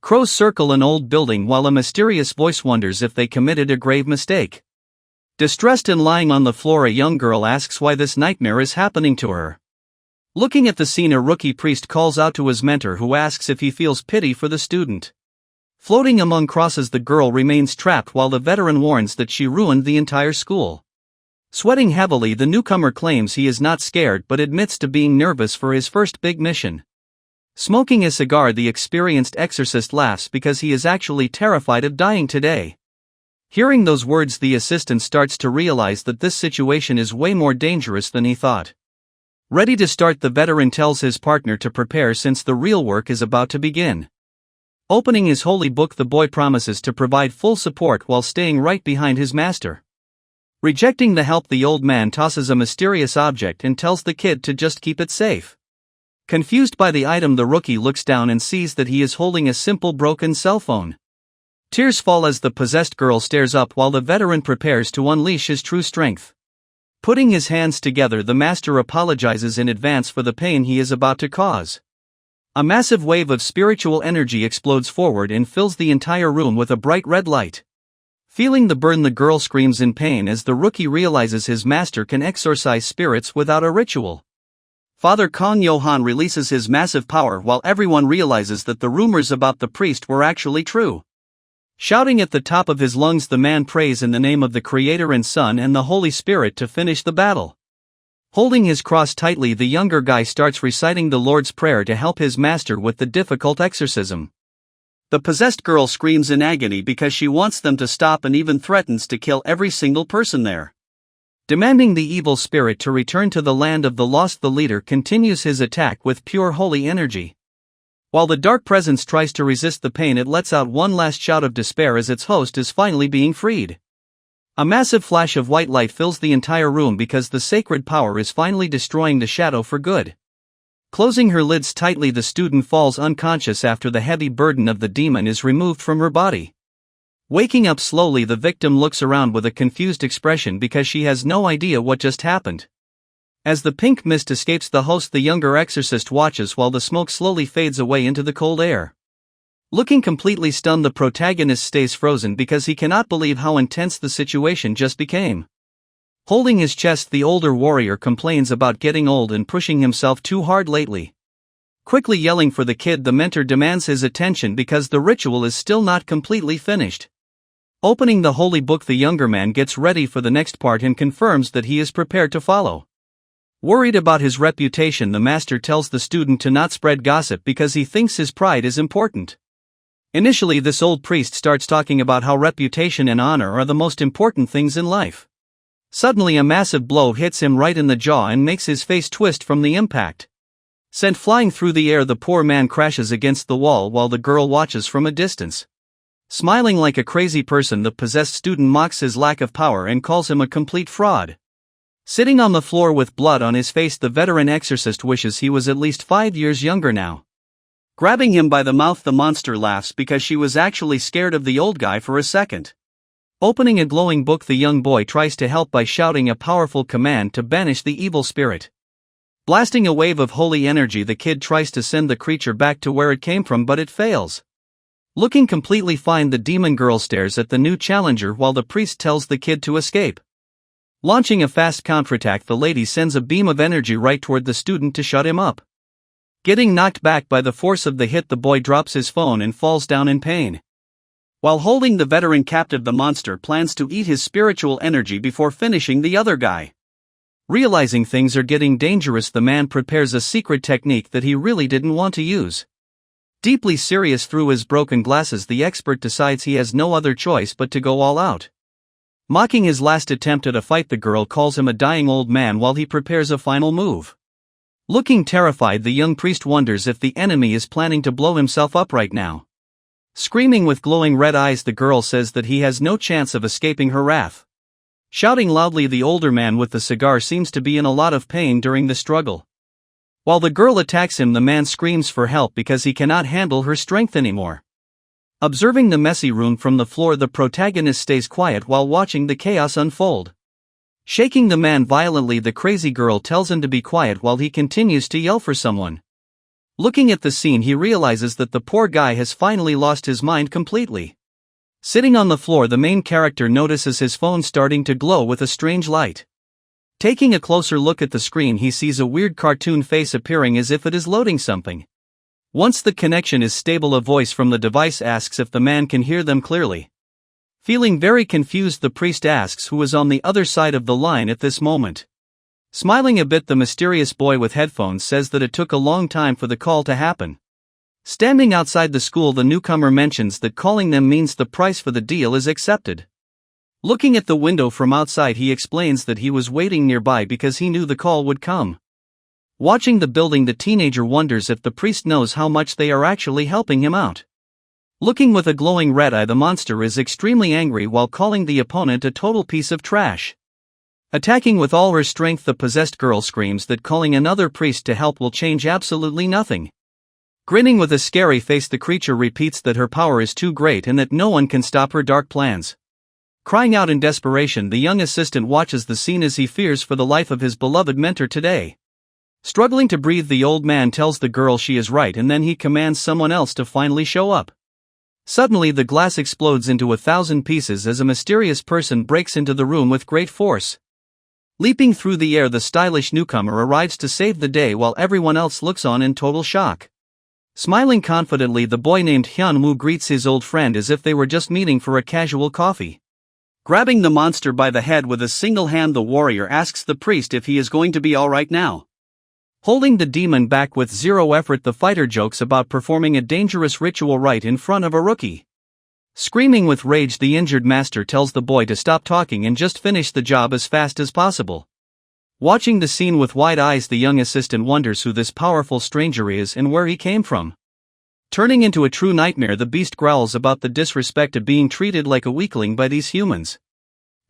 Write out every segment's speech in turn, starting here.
Crows circle an old building while a mysterious voice wonders if they committed a grave mistake. Distressed and lying on the floor, a young girl asks why this nightmare is happening to her. Looking at the scene, a rookie priest calls out to his mentor, who asks if he feels pity for the student. Floating among crosses, the girl remains trapped while the veteran warns that she ruined the entire school. Sweating heavily, the newcomer claims he is not scared but admits to being nervous for his first big mission. Smoking a cigar, the experienced exorcist laughs because he is actually terrified of dying today. Hearing those words, the assistant starts to realize that this situation is way more dangerous than he thought. Ready to start, the veteran tells his partner to prepare since the real work is about to begin. Opening his holy book, the boy promises to provide full support while staying right behind his master. Rejecting the help, the old man tosses a mysterious object and tells the kid to just keep it safe. Confused by the item, the rookie looks down and sees that he is holding a simple broken cell phone. Tears fall as the possessed girl stares up while the veteran prepares to unleash his true strength. Putting his hands together, the master apologizes in advance for the pain he is about to cause. A massive wave of spiritual energy explodes forward and fills the entire room with a bright red light. Feeling the burn, the girl screams in pain as the rookie realizes his master can exorcise spirits without a ritual. Father Kong Johan releases his massive power while everyone realizes that the rumors about the priest were actually true. Shouting at the top of his lungs, the man prays in the name of the Creator and Son and the Holy Spirit to finish the battle. Holding his cross tightly, the younger guy starts reciting the Lord's Prayer to help his master with the difficult exorcism. The possessed girl screams in agony because she wants them to stop and even threatens to kill every single person there. Demanding the evil spirit to return to the land of the lost, the leader continues his attack with pure holy energy. While the dark presence tries to resist the pain, it lets out one last shout of despair as its host is finally being freed. A massive flash of white light fills the entire room because the sacred power is finally destroying the shadow for good. Closing her lids tightly, the student falls unconscious after the heavy burden of the demon is removed from her body. Waking up slowly, the victim looks around with a confused expression because she has no idea what just happened. As the pink mist escapes the host, the younger exorcist watches while the smoke slowly fades away into the cold air. Looking completely stunned, the protagonist stays frozen because he cannot believe how intense the situation just became. Holding his chest, the older warrior complains about getting old and pushing himself too hard lately. Quickly yelling for the kid, the mentor demands his attention because the ritual is still not completely finished. Opening the holy book, the younger man gets ready for the next part and confirms that he is prepared to follow. Worried about his reputation, the master tells the student to not spread gossip because he thinks his pride is important. Initially, this old priest starts talking about how reputation and honor are the most important things in life. Suddenly, a massive blow hits him right in the jaw and makes his face twist from the impact. Sent flying through the air, the poor man crashes against the wall while the girl watches from a distance. Smiling like a crazy person, the possessed student mocks his lack of power and calls him a complete fraud. Sitting on the floor with blood on his face, the veteran exorcist wishes he was at least 5 years younger now. Grabbing him by the mouth, the monster laughs because she was actually scared of the old guy for a second. Opening a glowing book, the young boy tries to help by shouting a powerful command to banish the evil spirit. Blasting a wave of holy energy, the kid tries to send the creature back to where it came from, but it fails. Looking completely fine, the demon girl stares at the new challenger while the priest tells the kid to escape. Launching a fast counterattack, the lady sends a beam of energy right toward the student to shut him up. Getting knocked back by the force of the hit, the boy drops his phone and falls down in pain. While holding the veteran captive, the monster plans to eat his spiritual energy before finishing the other guy. Realizing things are getting dangerous, the man prepares a secret technique that he really didn't want to use. Deeply serious through his broken glasses, the expert decides he has no other choice but to go all out. Mocking his last attempt at a fight, the girl calls him a dying old man while he prepares a final move. Looking terrified, the young priest wonders if the enemy is planning to blow himself up right now. Screaming with glowing red eyes, the girl says that he has no chance of escaping her wrath. Shouting loudly, the older man with the cigar seems to be in a lot of pain during the struggle. While the girl attacks him, the man screams for help because he cannot handle her strength anymore. Observing the messy room from the floor, the protagonist stays quiet while watching the chaos unfold. Shaking the man violently, the crazy girl tells him to be quiet while he continues to yell for someone. Looking at the scene, he realizes that the poor guy has finally lost his mind completely. Sitting on the floor, the main character notices his phone starting to glow with a strange light. Taking a closer look at the screen, he sees a weird cartoon face appearing as if it is loading something. Once the connection is stable, a voice from the device asks if the man can hear them clearly. Feeling very confused, the priest asks who is on the other side of the line at this moment. Smiling a bit, the mysterious boy with headphones says that it took a long time for the call to happen. Standing outside the school, the newcomer mentions that calling them means the price for the deal is accepted. Looking at the window from outside, he explains that he was waiting nearby because he knew the call would come. Watching the building, the teenager wonders if the priest knows how much they are actually helping him out. Looking with a glowing red eye, the monster is extremely angry while calling the opponent a total piece of trash. Attacking with all her strength, the possessed girl screams that calling another priest to help will change absolutely nothing. Grinning with a scary face, the creature repeats that her power is too great and that no one can stop her dark plans. Crying out in desperation, the young assistant watches the scene as he fears for the life of his beloved mentor today. Struggling to breathe, the old man tells the girl she is right, and then he commands someone else to finally show up. Suddenly, the glass explodes into 1,000 pieces as a mysterious person breaks into the room with great force. Leaping through the air, the stylish newcomer arrives to save the day while everyone else looks on in total shock. Smiling confidently, the boy named Hyun-woo greets his old friend as if they were just meeting for a casual coffee. Grabbing the monster by the head with a single hand, the warrior asks the priest if he is going to be alright now. Holding the demon back with zero effort, the fighter jokes about performing a dangerous ritual right in front of a rookie. Screaming with rage, the injured master tells the boy to stop talking and just finish the job as fast as possible. Watching the scene with wide eyes, the young assistant wonders who this powerful stranger is and where he came from. Turning into a true nightmare, the beast growls about the disrespect of being treated like a weakling by these humans.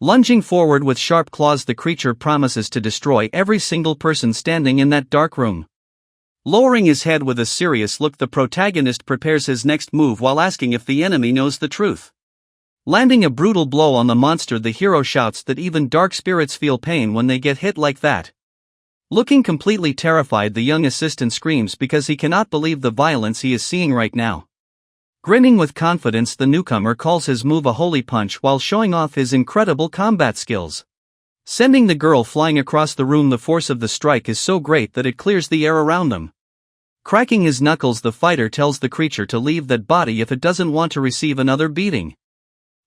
Lunging forward with sharp claws, the creature promises to destroy every single person standing in that dark room. Lowering his head with a serious look, the protagonist prepares his next move while asking if the enemy knows the truth. Landing a brutal blow on the monster, the hero shouts that even dark spirits feel pain when they get hit like that. Looking completely terrified, the young assistant screams because he cannot believe the violence he is seeing right now. Grinning with confidence, the newcomer calls his move a holy punch while showing off his incredible combat skills. Sending the girl flying across the room, the force of the strike is so great that it clears the air around them. Cracking his knuckles, the fighter tells the creature to leave that body if it doesn't want to receive another beating.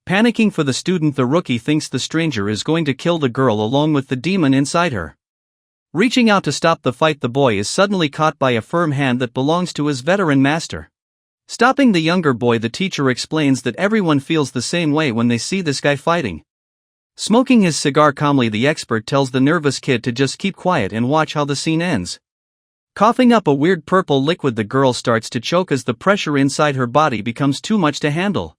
Panicking for the student, the rookie thinks the stranger is going to kill the girl along with the demon inside her. Reaching out to stop the fight, the boy is suddenly caught by a firm hand that belongs to his veteran master. Stopping the younger boy, the teacher explains that everyone feels the same way when they see this guy fighting. Smoking his cigar calmly, the expert tells the nervous kid to just keep quiet and watch how the scene ends. Coughing up a weird purple liquid, the girl starts to choke as the pressure inside her body becomes too much to handle.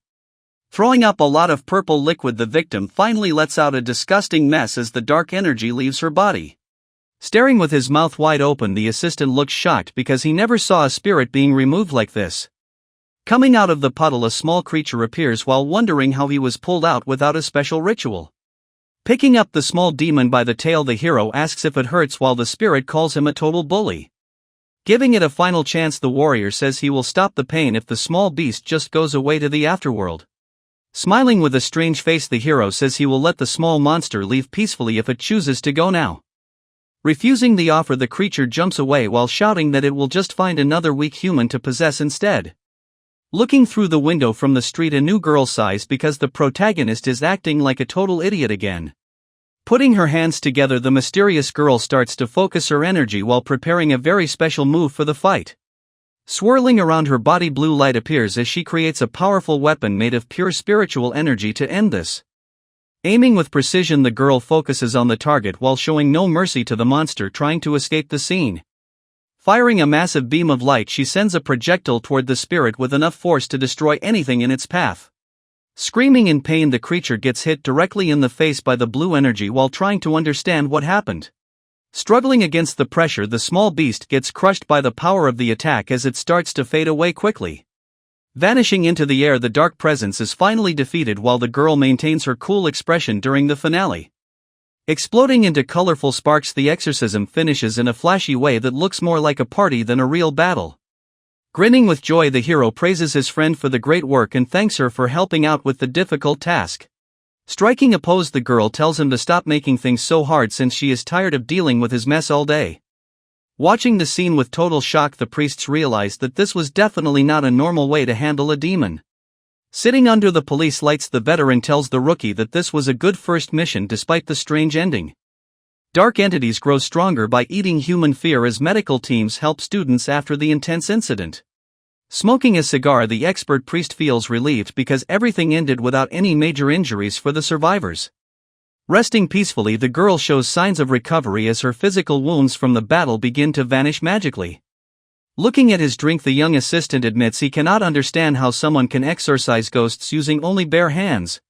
Throwing up a lot of purple liquid, the victim finally lets out a disgusting mess as the dark energy leaves her body. Staring with his mouth wide open, the assistant looks shocked because he never saw a spirit being removed like this. Coming out of the puddle, a small creature appears while wondering how he was pulled out without a special ritual. Picking up the small demon by the tail, the hero asks if it hurts while the spirit calls him a total bully. Giving it a final chance, the warrior says he will stop the pain if the small beast just goes away to the afterworld. Smiling with a strange face, the hero says he will let the small monster leave peacefully if it chooses to go now. Refusing the offer, the creature jumps away while shouting that it will just find another weak human to possess instead. Looking through the window from the street, a new girl sighs because the protagonist is acting like a total idiot again. Putting her hands together, the mysterious girl starts to focus her energy while preparing a very special move for the fight. Swirling around her body, blue light appears as she creates a powerful weapon made of pure spiritual energy to end this. Aiming with precision, the girl focuses on the target while showing no mercy to the monster trying to escape the scene. Firing a massive beam of light, she sends a projectile toward the spirit with enough force to destroy anything in its path. Screaming in pain, the creature gets hit directly in the face by the blue energy while trying to understand what happened. Struggling against the pressure, the small beast gets crushed by the power of the attack as it starts to fade away quickly. Vanishing into the air, the dark presence is finally defeated while the girl maintains her cool expression during the finale. Exploding into colorful sparks, the exorcism finishes in a flashy way that looks more like a party than a real battle. Grinning with joy, the hero praises his friend for the great work and thanks her for helping out with the difficult task. Striking a pose, the girl tells him to stop making things so hard since she is tired of dealing with his mess all day. Watching the scene with total shock, the priests realize that this was definitely not a normal way to handle a demon. Sitting under the police lights, the veteran tells the rookie that this was a good first mission despite the strange ending. Dark entities grow stronger by eating human fear as medical teams help students after the intense incident. Smoking a cigar, the expert priest feels relieved because everything ended without any major injuries for the survivors. Resting peacefully, the girl shows signs of recovery as her physical wounds from the battle begin to vanish magically. Looking at his drink, the young assistant admits he cannot understand how someone can exorcise ghosts using only bare hands.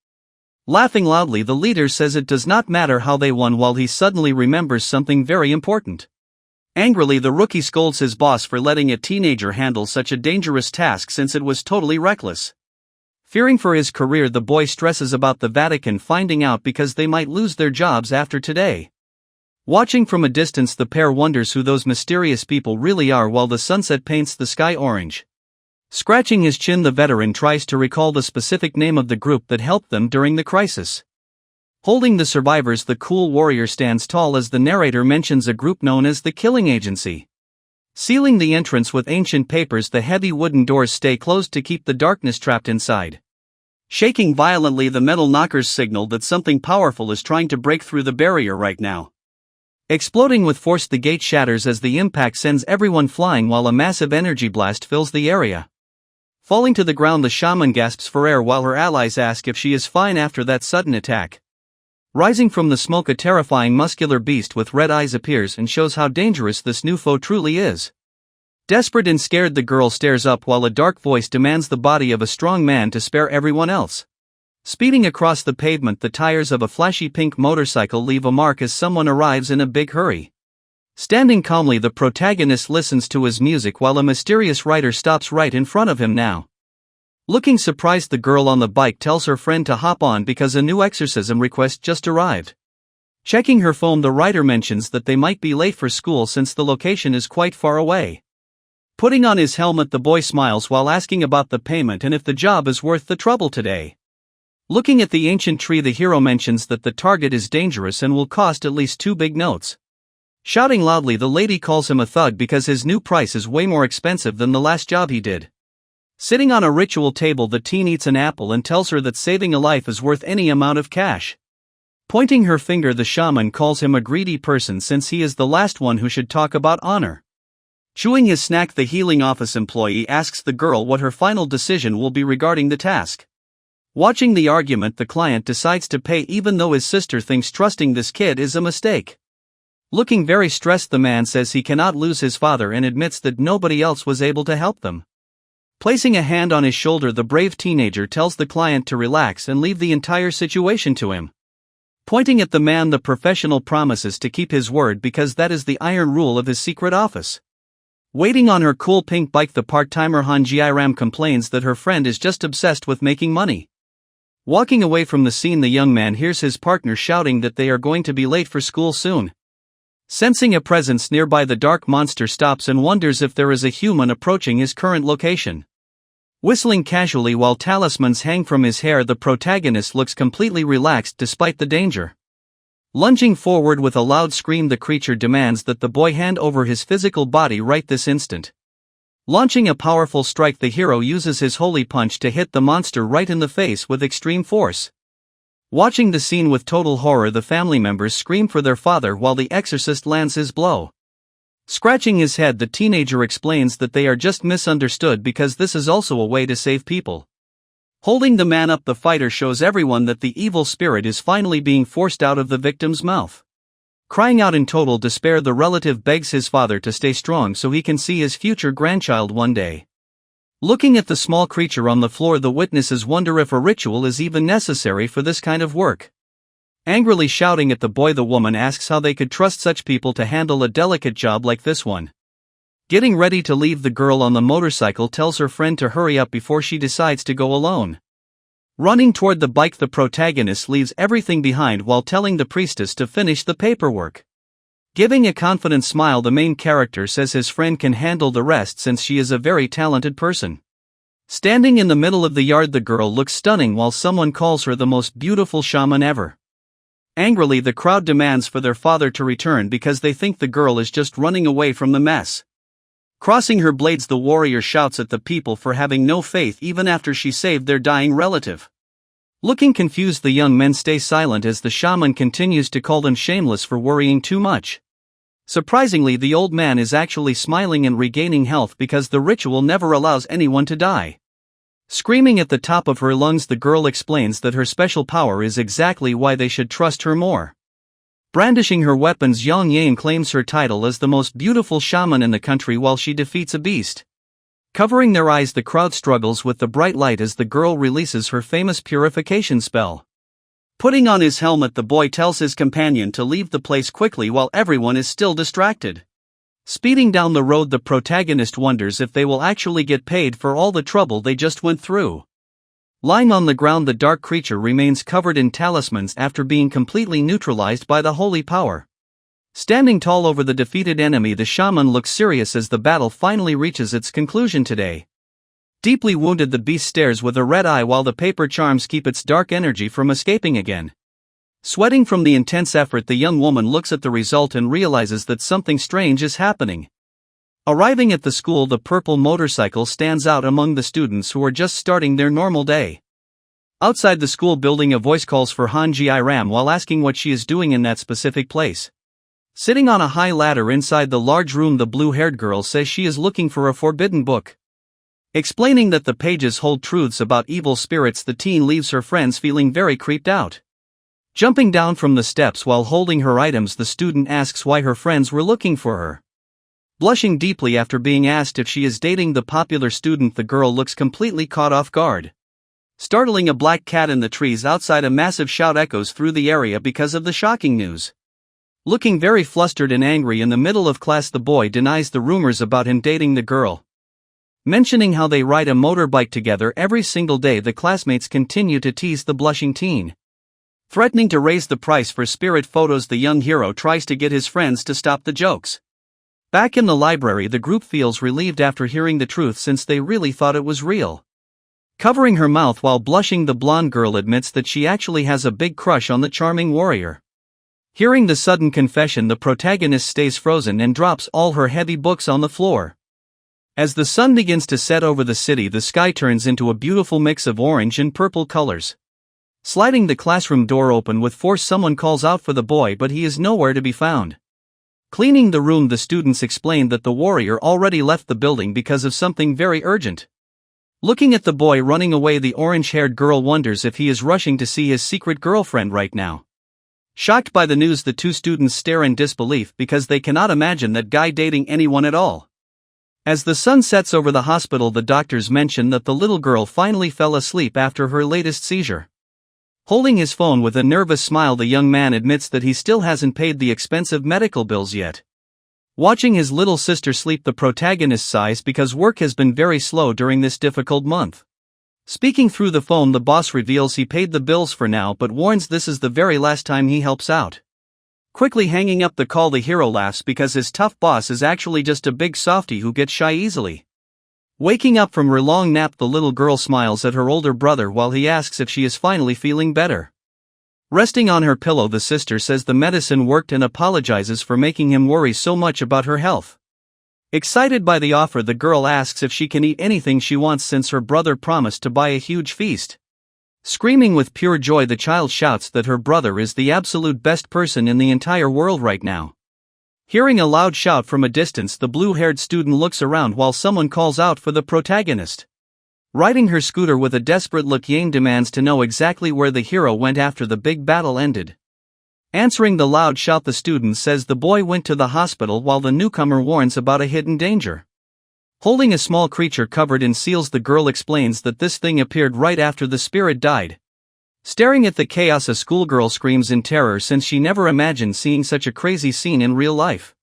Laughing loudly, the leader says it does not matter how they won while he suddenly remembers something very important. Angrily, the rookie scolds his boss for letting a teenager handle such a dangerous task since it was totally reckless. Fearing for his career, the boy stresses about the Vatican finding out because they might lose their jobs after today. Watching from a distance, the pair wonders who those mysterious people really are while the sunset paints the sky orange. Scratching his chin, the veteran tries to recall the specific name of the group that helped them during the crisis. Holding the survivors, the cool warrior stands tall as the narrator mentions a group known as the Killing Agency. Sealing the entrance with ancient papers, the heavy wooden doors stay closed to keep the darkness trapped inside. Shaking violently, the metal knockers signal that something powerful is trying to break through the barrier right now. Exploding with force, the gate shatters as the impact sends everyone flying while a massive energy blast fills the area. Falling to the ground, the shaman gasps for air while her allies ask if she is fine after that sudden attack. Rising from the smoke, a terrifying muscular beast with red eyes appears and shows how dangerous this new foe truly is. Desperate and scared, the girl stares up while a dark voice demands the body of a strong man to spare everyone else. Speeding across the pavement, the tires of a flashy pink motorcycle leave a mark as someone arrives in a big hurry. Standing calmly, the protagonist listens to his music while a mysterious rider stops right in front of him now. Looking surprised, the girl on the bike tells her friend to hop on because a new exorcism request just arrived. Checking her phone, the rider mentions that they might be late for school since the location is quite far away. Putting on his helmet, the boy smiles while asking about the payment and if the job is worth the trouble today. Looking at the ancient tree, the hero mentions that the target is dangerous and will cost at least 2 big notes. Shouting loudly, the lady calls him a thug because his new price is way more expensive than the last job he did. Sitting on a ritual table, the teen eats an apple and tells her that saving a life is worth any amount of cash. Pointing her finger, the shaman calls him a greedy person since he is the last one who should talk about honor. Chewing his snack, the healing office employee asks the girl what her final decision will be regarding the task. Watching the argument, the client decides to pay even though his sister thinks trusting this kid is a mistake. Looking very stressed, the man says he cannot lose his father and admits that nobody else was able to help them. Placing a hand on his shoulder, the brave teenager tells the client to relax and leave the entire situation to him. Pointing at the man, the professional promises to keep his word because that is the iron rule of his secret office. Waiting on her cool pink bike, the part-timer Han Jiram complains that her friend is just obsessed with making money. Walking away from the scene, the young man hears his partner shouting that they are going to be late for school soon. Sensing a presence nearby, the dark monster stops and wonders if there is a human approaching his current location. Whistling casually while talismans hang from his hair, the protagonist looks completely relaxed despite the danger. Lunging forward with a loud scream, the creature demands that the boy hand over his physical body right this instant. Launching a powerful strike, the hero uses his holy punch to hit the monster right in the face with extreme force. Watching the scene with total horror, the family members scream for their father while the exorcist lands his blow. Scratching his head, the teenager explains that they are just misunderstood because this is also a way to save people. Holding the man up, the fighter shows everyone that the evil spirit is finally being forced out of the victim's mouth. Crying out in total despair, the relative begs his father to stay strong so he can see his future grandchild one day. Looking at the small creature on the floor, the witnesses wonder if a ritual is even necessary for this kind of work. Angrily shouting at the boy, the woman asks how they could trust such people to handle a delicate job like this one. Getting ready to leave, the girl on the motorcycle tells her friend to hurry up before she decides to go alone. Running toward the bike, the protagonist leaves everything behind while telling the priestess to finish the paperwork. Giving a confident smile, the main character says his friend can handle the rest since she is a very talented person. Standing in the middle of the yard, the girl looks stunning while someone calls her the most beautiful shaman ever. Angrily, the crowd demands for their father to return because they think the girl is just running away from the mess. Crossing her blades, the warrior shouts at the people for having no faith even after she saved their dying relative. Looking confused, the young men stay silent as the shaman continues to call them shameless for worrying too much. Surprisingly, the old man is actually smiling and regaining health because the ritual never allows anyone to die. Screaming at the top of her lungs, the girl explains that her special power is exactly why they should trust her more. Brandishing her weapons, Yang Yang claims her title as the most beautiful shaman in the country while she defeats a beast. Covering their eyes, the crowd struggles with the bright light as the girl releases her famous purification spell. Putting on his helmet, the boy tells his companion to leave the place quickly while everyone is still distracted. Speeding down the road, the protagonist wonders if they will actually get paid for all the trouble they just went through. Lying on the ground, the dark creature remains covered in talismans after being completely neutralized by the holy power. Standing tall over the defeated enemy, the shaman looks serious as the battle finally reaches its conclusion today. Deeply wounded, the beast stares with a red eye while the paper charms keep its dark energy from escaping again. Sweating from the intense effort, the young woman looks at the result and realizes that something strange is happening. Arriving at the school, the purple motorcycle stands out among the students who are just starting their normal day. Outside the school building, a voice calls for Hanji Iram while asking what she is doing in that specific place. Sitting on a high ladder inside the large room, the blue-haired girl says she is looking for a forbidden book. Explaining that the pages hold truths about evil spirits, the teen leaves her friends feeling very creeped out. Jumping down from the steps while holding her items, the student asks why her friends were looking for her. Blushing deeply after being asked if she is dating the popular student, the girl looks completely caught off guard. Startling a black cat in the trees outside, a massive shout echoes through the area because of the shocking news. Looking very flustered and angry in the middle of class, the boy denies the rumors about him dating the girl. Mentioning how they ride a motorbike together every single day, the classmates continue to tease the blushing teen. Threatening to raise the price for spirit photos, the young hero tries to get his friends to stop the jokes. Back in the library, the group feels relieved after hearing the truth since they really thought it was real. Covering her mouth while blushing, the blonde girl admits that she actually has a big crush on the charming warrior. Hearing the sudden confession, the protagonist stays frozen and drops all her heavy books on the floor. As the sun begins to set over the city, the sky turns into a beautiful mix of orange and purple colors. Sliding the classroom door open with force, someone calls out for the boy, but he is nowhere to be found. Cleaning the room, the students explain that the warrior already left the building because of something very urgent. Looking at the boy running away, the orange-haired girl wonders if he is rushing to see his secret girlfriend right now. Shocked by the news, the two students stare in disbelief because they cannot imagine that guy dating anyone at all. As the sun sets over the hospital, the doctors mention that the little girl finally fell asleep after her latest seizure. Holding his phone with a nervous smile, the young man admits that he still hasn't paid the expensive medical bills yet. Watching his little sister sleep, the protagonist sighs because work has been very slow during this difficult month. Speaking through the phone, the boss reveals he paid the bills for now but warns this is the very last time he helps out. Quickly hanging up the call, the hero laughs because his tough boss is actually just a big softie who gets shy easily. Waking up from her long nap, the little girl smiles at her older brother while he asks if she is finally feeling better. Resting on her pillow, the sister says the medicine worked and apologizes for making him worry so much about her health. Excited by the offer, the girl asks if she can eat anything she wants since her brother promised to buy a huge feast. Screaming with pure joy, the child shouts that her brother is the absolute best person in the entire world right now. Hearing a loud shout from a distance, the blue-haired student looks around while someone calls out for the protagonist. Riding her scooter with a desperate look, Yang demands to know exactly where the hero went after the big battle ended. Answering the loud shout, the student says the boy went to the hospital while the newcomer warns about a hidden danger. Holding a small creature covered in seals, the girl explains that this thing appeared right after the spirit died. Staring at the chaos, a schoolgirl screams in terror since she never imagined seeing such a crazy scene in real life.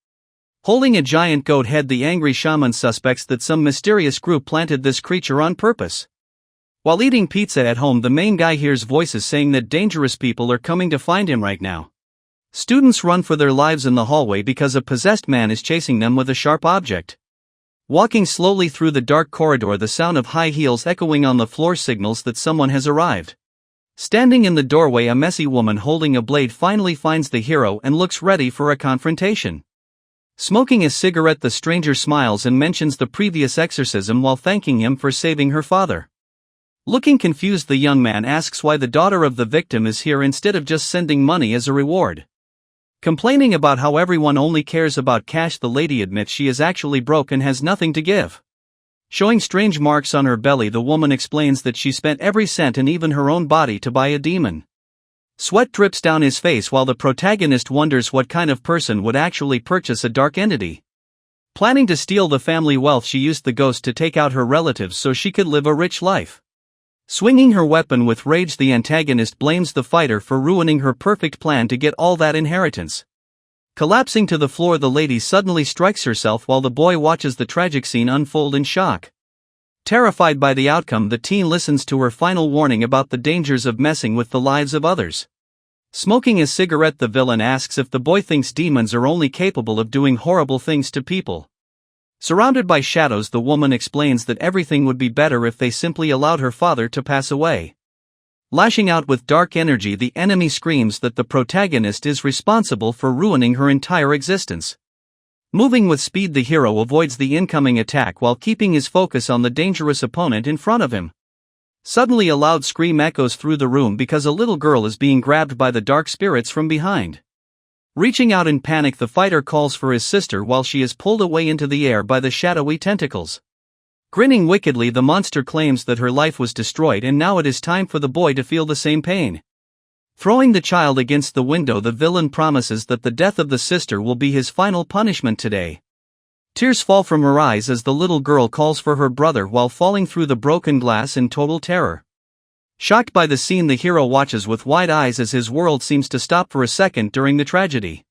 Holding a giant goat head, the angry shaman suspects that some mysterious group planted this creature on purpose. While eating pizza at home, the main guy hears voices saying that dangerous people are coming to find him right now. Students run for their lives in the hallway because a possessed man is chasing them with a sharp object. Walking slowly through the dark corridor, the sound of high heels echoing on the floor signals that someone has arrived. Standing in the doorway, a messy woman holding a blade finally finds the hero and looks ready for a confrontation. Smoking a cigarette, the stranger smiles and mentions the previous exorcism while thanking him for saving her father. Looking confused, the young man asks why the daughter of the victim is here instead of just sending money as a reward. Complaining about how everyone only cares about cash, the lady admits she is actually broke and has nothing to give. Showing strange marks on her belly, the woman explains that she spent every cent and even her own body to buy a demon. Sweat drips down his face while the protagonist wonders what kind of person would actually purchase a dark entity. Planning to steal the family wealth, she used the ghost to take out her relatives so she could live a rich life. Swinging her weapon with rage, the antagonist blames the fighter for ruining her perfect plan to get all that inheritance. Collapsing to the floor, the lady suddenly strikes herself while the boy watches the tragic scene unfold in shock. Terrified by the outcome, the teen listens to her final warning about the dangers of messing with the lives of others. Smoking a cigarette, the villain asks if the boy thinks demons are only capable of doing horrible things to people. Surrounded by shadows, the woman explains that everything would be better if they simply allowed her father to pass away. Lashing out with dark energy, the enemy screams that the protagonist is responsible for ruining her entire existence. Moving with speed, the hero avoids the incoming attack while keeping his focus on the dangerous opponent in front of him. Suddenly, a loud scream echoes through the room because a little girl is being grabbed by the dark spirits from behind. Reaching out in panic, the fighter calls for his sister while she is pulled away into the air by the shadowy tentacles. Grinning wickedly, the monster claims that her life was destroyed and now it is time for the boy to feel the same pain. Throwing the child against the window, the villain promises that the death of the sister will be his final punishment today. Tears fall from her eyes as the little girl calls for her brother while falling through the broken glass in total terror. Shocked by the scene, the hero watches with wide eyes as his world seems to stop for a second during the tragedy.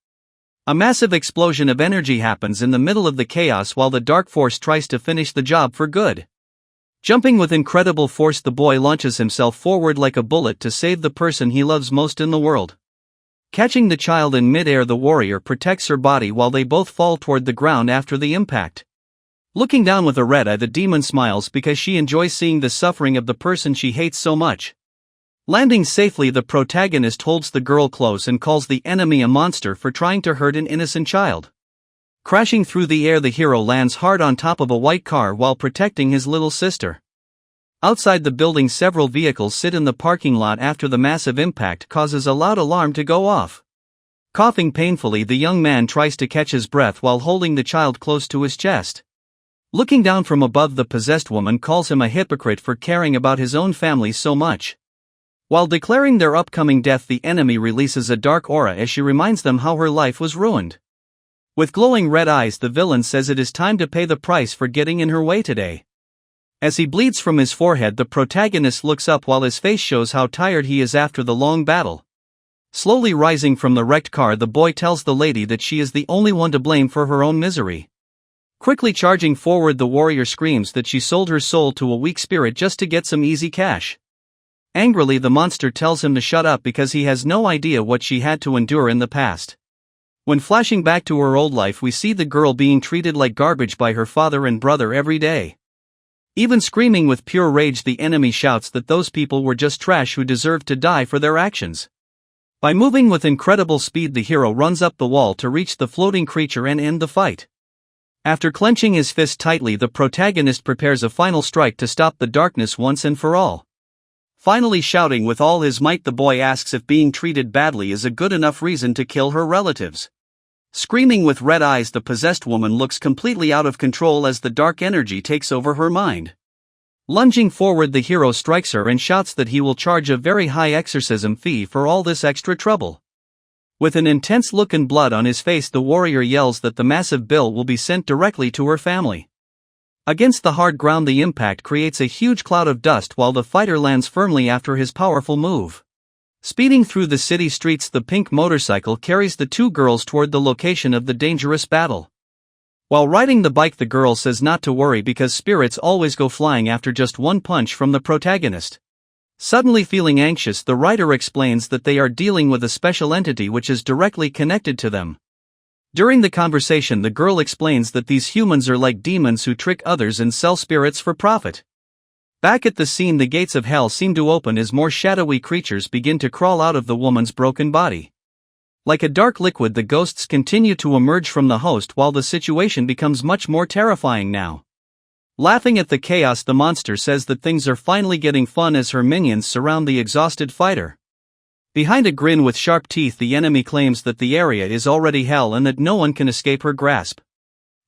A massive explosion of energy happens in the middle of the chaos while the dark force tries to finish the job for good. Jumping with incredible force, the boy launches himself forward like a bullet to save the person he loves most in the world. Catching the child in mid-air, the warrior protects her body while they both fall toward the ground after the impact. Looking down with a red eye, the demon smiles because she enjoys seeing the suffering of the person she hates so much. Landing safely, the protagonist holds the girl close and calls the enemy a monster for trying to hurt an innocent child. Crashing through the air, the hero lands hard on top of a white car while protecting his little sister. Outside the building, several vehicles sit in the parking lot after the massive impact causes a loud alarm to go off. Coughing painfully, the young man tries to catch his breath while holding the child close to his chest. Looking down from above, the possessed woman calls him a hypocrite for caring about his own family so much. While declaring their upcoming death, the enemy releases a dark aura as she reminds them how her life was ruined. With glowing red eyes, the villain says it is time to pay the price for getting in her way today. As he bleeds from his forehead, the protagonist looks up while his face shows how tired he is after the long battle. Slowly rising from the wrecked car, the boy tells the lady that she is the only one to blame for her own misery. Quickly charging forward, the warrior screams that she sold her soul to a weak spirit just to get some easy cash. Angrily, the monster tells him to shut up because he has no idea what she had to endure in the past. When flashing back to her old life, we see the girl being treated like garbage by her father and brother every day. Even screaming with pure rage, the enemy shouts that those people were just trash who deserved to die for their actions. By moving with incredible speed, the hero runs up the wall to reach the floating creature and end the fight. After clenching his fist tightly, the protagonist prepares a final strike to stop the darkness once and for all. Finally shouting with all his might, the boy asks if being treated badly is a good enough reason to kill her relatives. Screaming with red eyes, the possessed woman looks completely out of control as the dark energy takes over her mind. Lunging forward, the hero strikes her and shouts that he will charge a very high exorcism fee for all this extra trouble. With an intense look and blood on his face, the warrior yells that the massive bill will be sent directly to her family. Against the hard ground, the impact creates a huge cloud of dust while the fighter lands firmly after his powerful move. Speeding through the city streets, the pink motorcycle carries the two girls toward the location of the dangerous battle. While riding the bike, the girl says not to worry because spirits always go flying after just one punch from the protagonist. Suddenly feeling anxious, the writer explains that they are dealing with a special entity which is directly connected to them. During the conversation, the girl explains that these humans are like demons who trick others and sell spirits for profit. Back at the scene, the gates of hell seem to open as more shadowy creatures begin to crawl out of the woman's broken body. Like a dark liquid, the ghosts continue to emerge from the host while the situation becomes much more terrifying now. Laughing at the chaos, the monster says that things are finally getting fun as her minions surround the exhausted fighter. Behind a grin with sharp teeth, the enemy claims that the area is already hell and that no one can escape her grasp.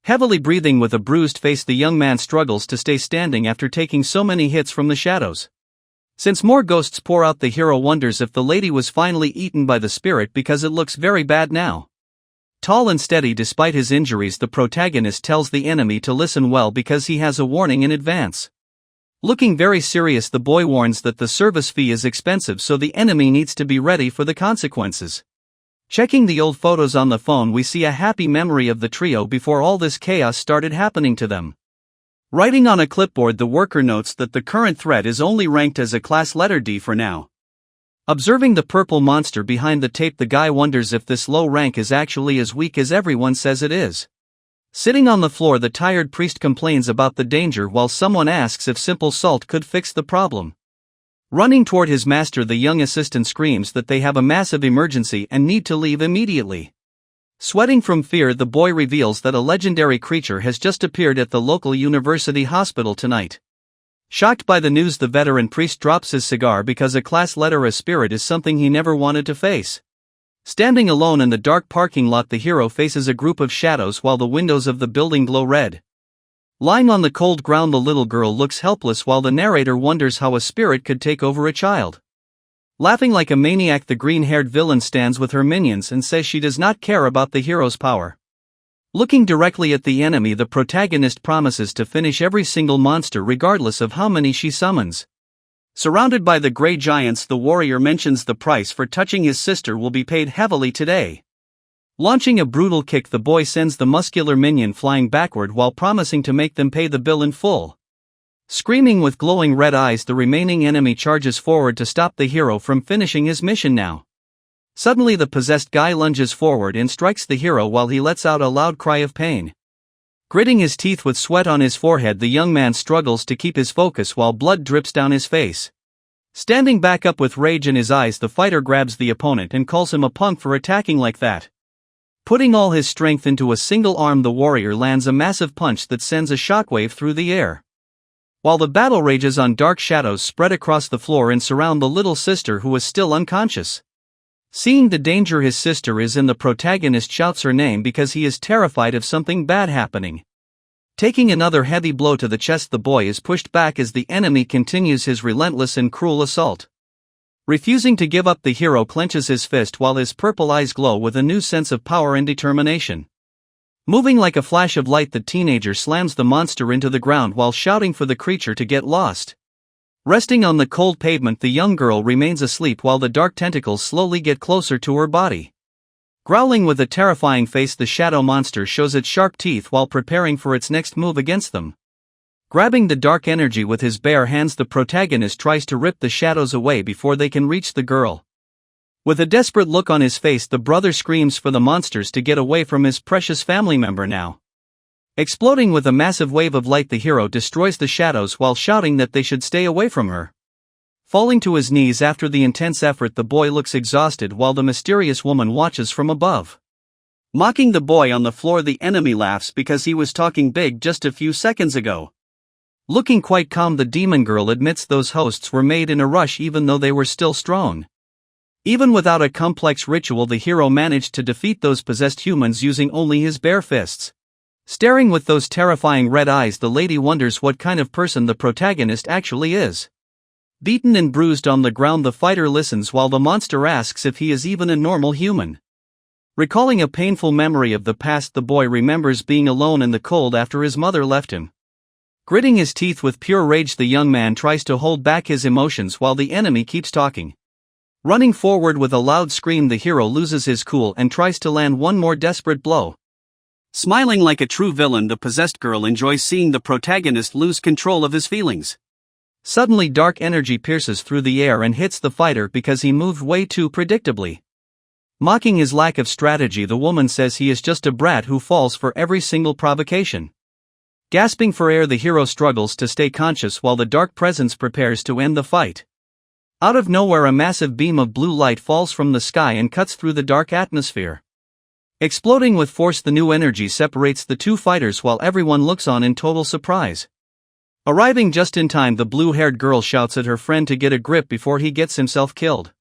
Heavily breathing with a bruised face, the young man struggles to stay standing after taking so many hits from the shadows. Since more ghosts pour out, the hero wonders if the lady was finally eaten by the spirit because it looks very bad now. Tall and steady despite his injuries, the protagonist tells the enemy to listen well because he has a warning in advance. Looking very serious, the boy warns that the service fee is expensive, so the enemy needs to be ready for the consequences. Checking the old photos on the phone, we see a happy memory of the trio before all this chaos started happening to them. Writing on a clipboard, the worker notes that the current threat is only ranked as a class letter D for now. Observing the purple monster behind the tape, the guy wonders if this low rank is actually as weak as everyone says it is. Sitting on the floor, the tired priest complains about the danger while someone asks if simple salt could fix the problem. Running toward his master, the young assistant screams that they have a massive emergency and need to leave immediately. Sweating from fear, the boy reveals that a legendary creature has just appeared at the local university hospital tonight. Shocked by the news, the veteran priest drops his cigar because a class letter A spirit is something he never wanted to face. Standing alone in the dark parking lot, the hero faces a group of shadows while the windows of the building glow red. Lying on the cold ground, the little girl looks helpless while the narrator wonders how a spirit could take over a child. Laughing like a maniac, the green-haired villain stands with her minions and says she does not care about the hero's power. Looking directly at the enemy, the protagonist promises to finish every single monster regardless of how many she summons. Surrounded by the gray giants, the warrior mentions the price for touching his sister will be paid heavily today. Launching a brutal kick, the boy sends the muscular minion flying backward while promising to make them pay the bill in full. Screaming with glowing red eyes, the remaining enemy charges forward to stop the hero from finishing his mission now. Suddenly, the possessed guy lunges forward and strikes the hero while he lets out a loud cry of pain. Gritting his teeth with sweat on his forehead, the young man struggles to keep his focus while blood drips down his face. Standing back up with rage in his eyes, the fighter grabs the opponent and calls him a punk for attacking like that. Putting all his strength into a single arm, the warrior lands a massive punch that sends a shockwave through the air. While the battle rages on, dark shadows spread across the floor and surround the little sister, who is still unconscious. Seeing the danger his sister is in, the protagonist shouts her name because he is terrified of something bad happening. Taking another heavy blow to the chest, the boy is pushed back as the enemy continues his relentless and cruel assault. Refusing to give up, the hero clenches his fist while his purple eyes glow with a new sense of power and determination. Moving like a flash of light, the teenager slams the monster into the ground while shouting for the creature to get lost. Resting on the cold pavement, the young girl remains asleep while the dark tentacles slowly get closer to her body. Growling with a terrifying face, the shadow monster shows its sharp teeth while preparing for its next move against them. Grabbing the dark energy with his bare hands, the protagonist tries to rip the shadows away before they can reach the girl. With a desperate look on his face, the brother screams for the monsters to get away from his precious family member now. Exploding with a massive wave of light, the hero destroys the shadows while shouting that they should stay away from her. Falling to his knees after the intense effort, the boy looks exhausted while the mysterious woman watches from above. Mocking the boy on the floor, the enemy laughs because he was talking big just a few seconds ago. Looking quite calm, the demon girl admits those hosts were made in a rush even though they were still strong. Even without a complex ritual, the hero managed to defeat those possessed humans using only his bare fists. Staring with those terrifying red eyes, the lady wonders what kind of person the protagonist actually is. Beaten and bruised on the ground, the fighter listens while the monster asks if he is even a normal human. Recalling a painful memory of the past, the boy remembers being alone in the cold after his mother left him. Gritting his teeth with pure rage, the young man tries to hold back his emotions while the enemy keeps talking. Running forward with a loud scream, the hero loses his cool and tries to land one more desperate blow. Smiling like a true villain, the possessed girl enjoys seeing the protagonist lose control of his feelings. Suddenly dark energy pierces through the air and hits the fighter because he moved way too predictably. Mocking his lack of strategy, the woman says he is just a brat who falls for every single provocation. Gasping for air, the hero struggles to stay conscious while the dark presence prepares to end the fight. Out of nowhere, a massive beam of blue light falls from the sky and cuts through the dark atmosphere. Exploding with force, the new energy separates the two fighters while everyone looks on in total surprise. Arriving just in time, the blue-haired girl shouts at her friend to get a grip before he gets himself killed.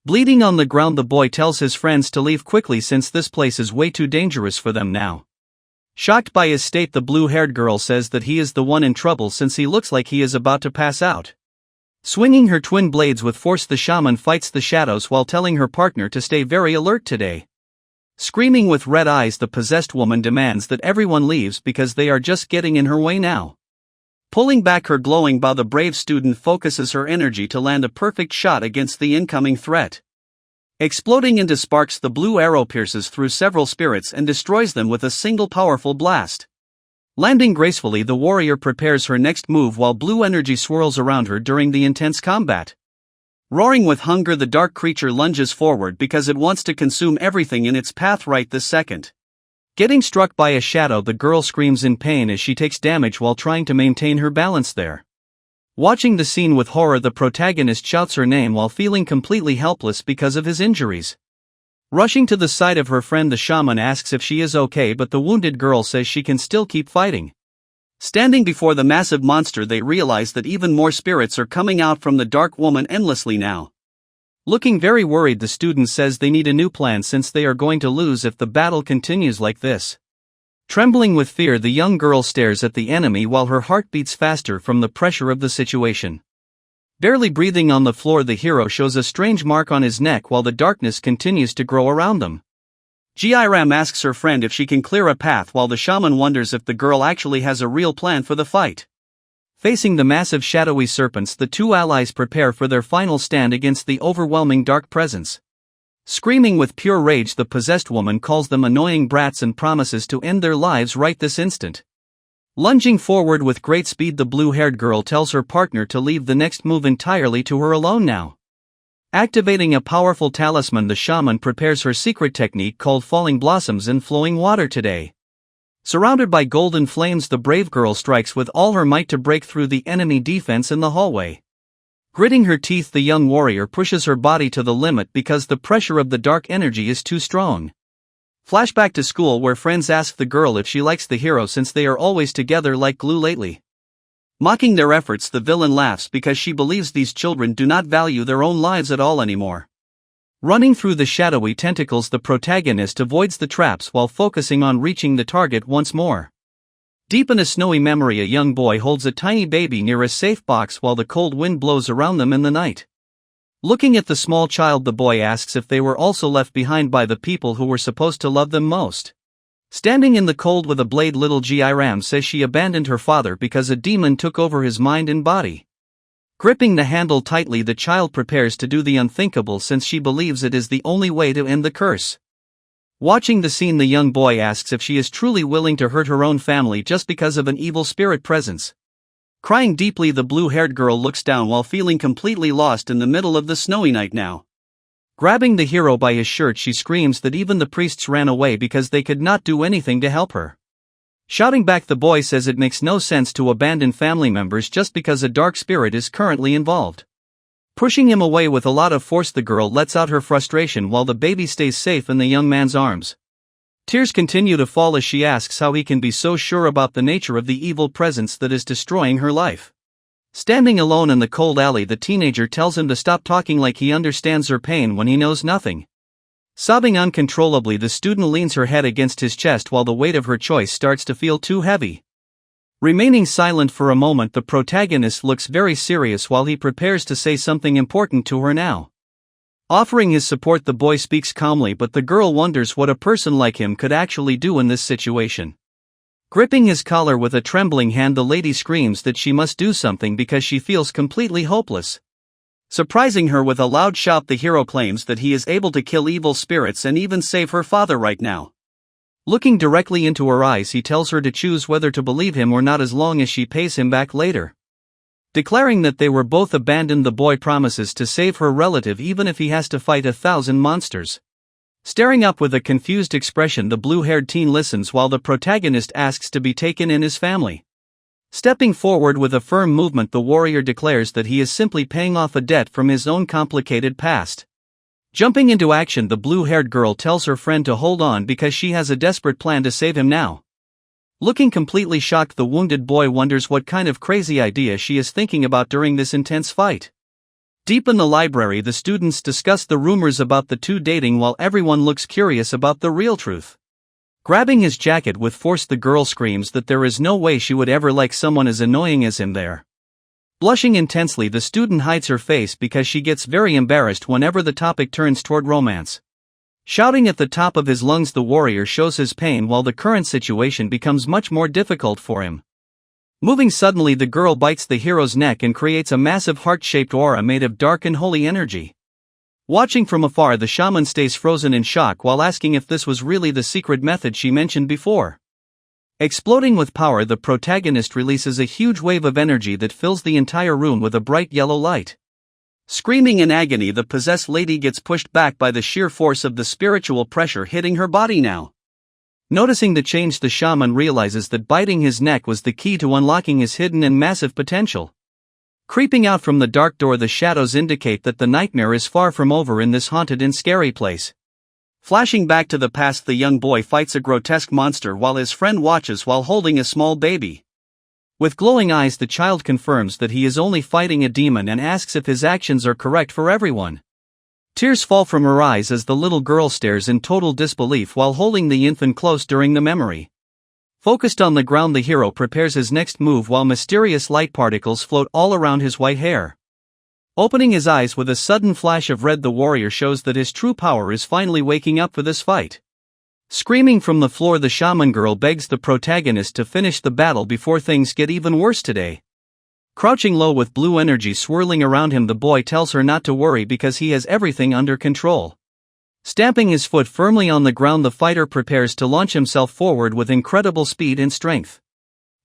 Bleeding on the ground, the boy tells his friends to leave quickly since this place is way too dangerous for them now. Shocked by his state, the blue-haired girl says that he is the one in trouble since he looks like he is about to pass out. Swinging her twin blades with force, the shaman fights the shadows while telling her partner to stay very alert today. Screaming with red eyes, the possessed woman demands that everyone leaves because they are just getting in her way now. Pulling back her glowing bow, the brave student focuses her energy to land a perfect shot against the incoming threat. Exploding into sparks, the blue arrow pierces through several spirits and destroys them with a single powerful blast. Landing gracefully, the warrior prepares her next move while blue energy swirls around her during the intense combat. Roaring with hunger, the dark creature lunges forward because it wants to consume everything in its path right this second. Getting struck by a shadow, the girl screams in pain as she takes damage while trying to maintain her balance there. Watching the scene with horror, the protagonist shouts her name while feeling completely helpless because of his injuries. Rushing to the side of her friend, the shaman asks if she is okay, but the wounded girl says she can still keep fighting. Standing before the massive monster, they realize that even more spirits are coming out from the dark woman endlessly now. Looking very worried, the student says they need a new plan since they are going to lose if the battle continues like this. Trembling with fear, the young girl stares at the enemy while her heart beats faster from the pressure of the situation. Barely breathing on the floor, the hero shows a strange mark on his neck while the darkness continues to grow around them. Jiram asks her friend if she can clear a path while the shaman wonders if the girl actually has a real plan for the fight. Facing the massive shadowy serpents, the two allies prepare for their final stand against the overwhelming dark presence. Screaming with pure rage, the possessed woman calls them annoying brats and promises to end their lives right this instant. Lunging forward with great speed, the blue-haired girl tells her partner to leave the next move entirely to her alone now. Activating a powerful talisman, the shaman prepares her secret technique called Falling Blossoms in Flowing Water today. Surrounded by golden flames, the brave girl strikes with all her might to break through the enemy defense in the hallway. Gritting her teeth, the young warrior pushes her body to the limit because the pressure of the dark energy is too strong. Flashback to school, where friends ask the girl if she likes the hero since they are always together like glue lately. Mocking their efforts, the villain laughs because she believes these children do not value their own lives at all anymore. Running through the shadowy tentacles, the protagonist avoids the traps while focusing on reaching the target once more. Deep in a snowy memory, a young boy holds a tiny baby near a safe box while the cold wind blows around them in the night. Looking at the small child, the boy asks if they were also left behind by the people who were supposed to love them most. Standing in the cold with a blade, little Jiram says she abandoned her father because a demon took over his mind and body. Gripping the handle tightly, the child prepares to do the unthinkable since she believes it is the only way to end the curse. Watching the scene, the young boy asks if she is truly willing to hurt her own family just because of an evil spirit presence. Crying deeply, the blue-haired girl looks down while feeling completely lost in the middle of the snowy night now. Grabbing the hero by his shirt, she screams that even the priests ran away because they could not do anything to help her. Shouting back, the boy says it makes no sense to abandon family members just because a dark spirit is currently involved. Pushing him away with a lot of force, the girl lets out her frustration while the baby stays safe in the young man's arms. Tears continue to fall as she asks how he can be so sure about the nature of the evil presence that is destroying her life. Standing alone in the cold alley, the teenager tells him to stop talking like he understands her pain when he knows nothing. Sobbing uncontrollably, the student leans her head against his chest while the weight of her choice starts to feel too heavy. Remaining silent for a moment, the protagonist looks very serious while he prepares to say something important to her now. Offering his support, the boy speaks calmly, but the girl wonders what a person like him could actually do in this situation. Gripping his collar with a trembling hand, the lady screams that she must do something because she feels completely hopeless. Surprising her with a loud shout, the hero claims that he is able to kill evil spirits and even save her father right now. Looking directly into her eyes, he tells her to choose whether to believe him or not as long as she pays him back later. Declaring that they were both abandoned, the boy promises to save her relative even if he has to fight 1,000 monsters. Staring up with a confused expression, the blue-haired teen listens while the protagonist asks to be taken in his family. Stepping forward with a firm movement, the warrior declares that he is simply paying off a debt from his own complicated past. Jumping into action, the blue-haired girl tells her friend to hold on because she has a desperate plan to save him now. Looking completely shocked, the wounded boy wonders what kind of crazy idea she is thinking about during this intense fight. Deep in the library, the students discuss the rumors about the two dating while everyone looks curious about the real truth. Grabbing his jacket with force, the girl screams that there is no way she would ever like someone as annoying as him there. Blushing intensely, the student hides her face because she gets very embarrassed whenever the topic turns toward romance. Shouting at the top of his lungs, the warrior shows his pain while the current situation becomes much more difficult for him. Moving suddenly, the girl bites the hero's neck and creates a massive heart-shaped aura made of dark and holy energy. Watching from afar, the shaman stays frozen in shock while asking if this was really the secret method she mentioned before. Exploding with power, the protagonist releases a huge wave of energy that fills the entire room with a bright yellow light. Screaming in agony, the possessed lady gets pushed back by the sheer force of the spiritual pressure hitting her body now. Noticing the change, the shaman realizes that biting his neck was the key to unlocking his hidden and massive potential. Creeping out from the dark door, the shadows indicate that the nightmare is far from over in this haunted and scary place. Flashing back to the past, the young boy fights a grotesque monster while his friend watches while holding a small baby. With glowing eyes, the child confirms that he is only fighting a demon and asks if his actions are correct for everyone. Tears fall from her eyes as the little girl stares in total disbelief while holding the infant close during the memory. Focused on the ground, the hero prepares his next move while mysterious light particles float all around his white hair. Opening his eyes with a sudden flash of red, the warrior shows that his true power is finally waking up for this fight. Screaming from the floor, the shaman girl begs the protagonist to finish the battle before things get even worse today. Crouching low with blue energy swirling around him, the boy tells her not to worry because he has everything under control. Stamping his foot firmly on the ground, the fighter prepares to launch himself forward with incredible speed and strength.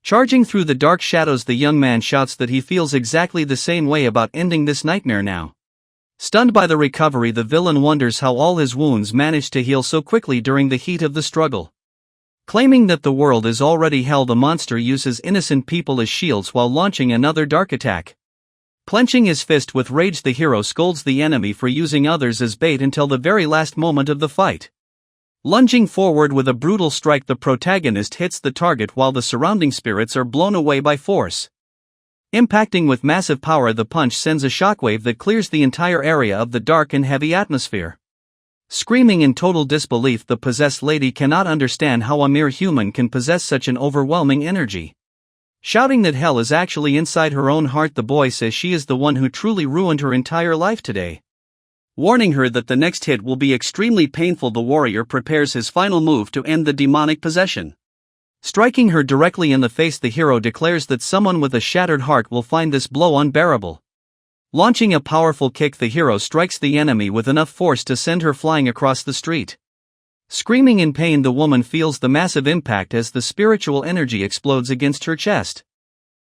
Charging through the dark shadows, the young man shouts that he feels exactly the same way about ending this nightmare now. Stunned by the recovery, the villain wonders how all his wounds managed to heal so quickly during the heat of the struggle. Claiming that the world is already hell, the monster uses innocent people as shields while launching another dark attack. Clenching his fist with rage, the hero scolds the enemy for using others as bait until the very last moment of the fight. Lunging forward with a brutal strike, the protagonist hits the target while the surrounding spirits are blown away by force. Impacting with massive power, the punch sends a shockwave that clears the entire area of the dark and heavy atmosphere. Screaming in total disbelief, the possessed lady cannot understand how a mere human can possess such an overwhelming energy. Shouting that hell is actually inside her own heart, the boy says she is the one who truly ruined her entire life today. Warning her that the next hit will be extremely painful, the warrior prepares his final move to end the demonic possession. Striking her directly in the face, the hero declares that someone with a shattered heart will find this blow unbearable. Launching a powerful kick, the hero strikes the enemy with enough force to send her flying across the street. Screaming in pain, the woman feels the massive impact as the spiritual energy explodes against her chest.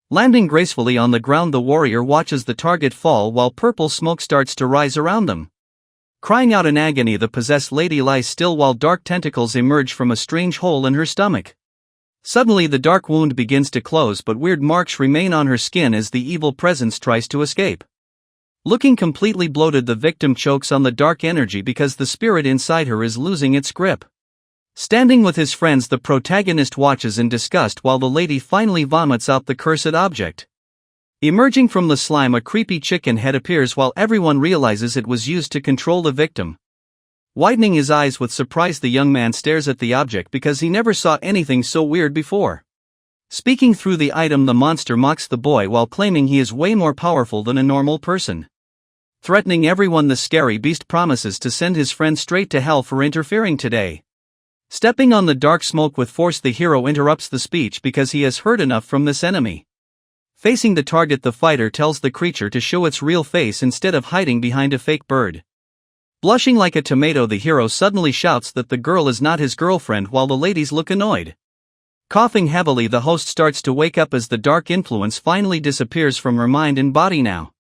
Landing gracefully on the ground, the warrior watches the target fall while purple smoke starts to rise around them. Crying out in agony, the possessed lady lies still while dark tentacles emerge from a strange hole in her stomach. Suddenly, the dark wound begins to close, but weird marks remain on her skin as the evil presence tries to escape. Looking completely bloated, the victim chokes on the dark energy because the spirit inside her is losing its grip. Standing with his friends, the protagonist watches in disgust while the lady finally vomits out the cursed object. Emerging from the slime, a creepy chicken head appears while everyone realizes it was used to control the victim. Widening his eyes with surprise, the young man stares at the object because he never saw anything so weird before. Speaking through the item, the monster mocks the boy while claiming he is way more powerful than a normal person. Threatening everyone, the scary beast promises to send his friend straight to hell for interfering today. Stepping on the dark smoke with force, the hero interrupts the speech because he has heard enough from this enemy. Facing the target, the fighter tells the creature to show its real face instead of hiding behind a fake bird. Blushing like a tomato, the hero suddenly shouts that the girl is not his girlfriend while the ladies look annoyed. Coughing heavily, the host starts to wake up as the dark influence finally disappears from her mind and body now.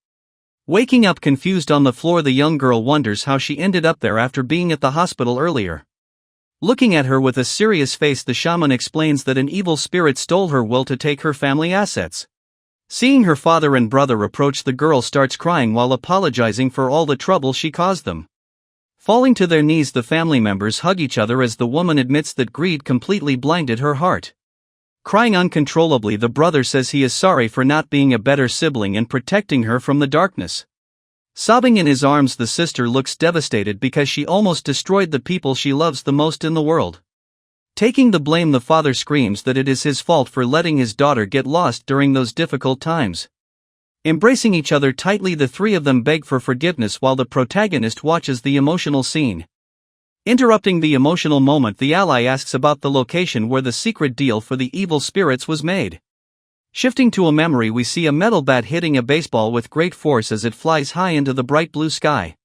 Waking up confused on the floor, the young girl wonders how she ended up there after being at the hospital earlier. Looking at her with a serious face, the shaman explains that an evil spirit stole her will to take her family assets. Seeing her father and brother approach, the girl starts crying while apologizing for all the trouble she caused them. Falling to their knees, the family members hug each other as the woman admits that greed completely blinded her heart. Crying uncontrollably, the brother says he is sorry for not being a better sibling and protecting her from the darkness. Sobbing in his arms, the sister looks devastated because she almost destroyed the people she loves the most in the world. Taking the blame, the father screams that it is his fault for letting his daughter get lost during those difficult times. Embracing each other tightly, the three of them beg for forgiveness while the protagonist watches the emotional scene. Interrupting the emotional moment, the ally asks about the location where the secret deal for the evil spirits was made. Shifting to a memory, we see a metal bat hitting a baseball with great force as it flies high into the bright blue sky.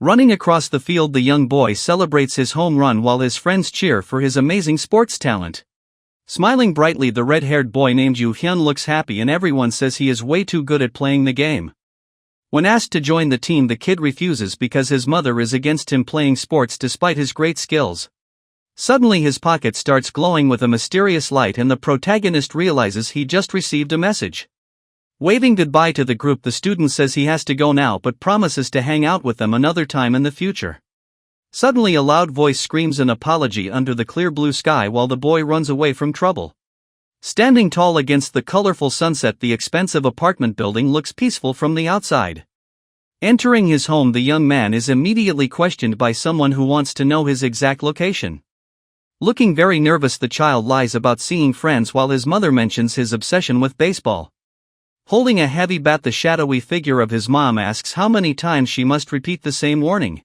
Running across the field, the young boy celebrates his home run while his friends cheer for his amazing sports talent. Smiling brightly, the red-haired boy named Yu Hyun looks happy and everyone says he is way too good at playing the game. When asked to join the team, the kid refuses because his mother is against him playing sports despite his great skills. Suddenly his pocket starts glowing with a mysterious light and the protagonist realizes he just received a message. Waving goodbye to the group, the student says he has to go now but promises to hang out with them another time in the future. Suddenly a loud voice screams an apology under the clear blue sky while the boy runs away from trouble. Standing tall against the colorful sunset, the expensive apartment building looks peaceful from the outside. Entering his home, the young man is immediately questioned by someone who wants to know his exact location. Looking very nervous, the child lies about seeing friends while his mother mentions his obsession with baseball. Holding a heavy bat, the shadowy figure of his mom asks how many times she must repeat the same warning.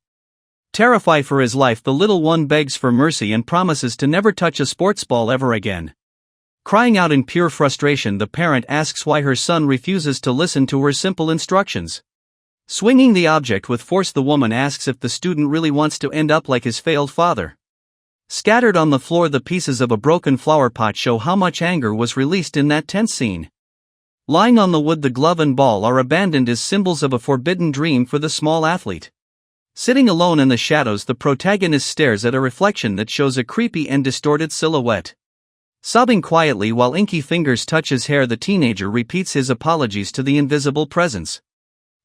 Terrified for his life, the little one begs for mercy and promises to never touch a sports ball ever again. Crying out in pure frustration, the parent asks why her son refuses to listen to her simple instructions. Swinging the object with force, the woman asks if the student really wants to end up like his failed father. Scattered on the floor, the pieces of a broken flower pot show how much anger was released in that tense scene. Lying on the wood, the glove and ball are abandoned as symbols of a forbidden dream for the small athlete. Sitting alone in the shadows, the protagonist stares at a reflection that shows a creepy and distorted silhouette. Sobbing quietly while inky fingers touch his hair, the teenager repeats his apologies to the invisible presence.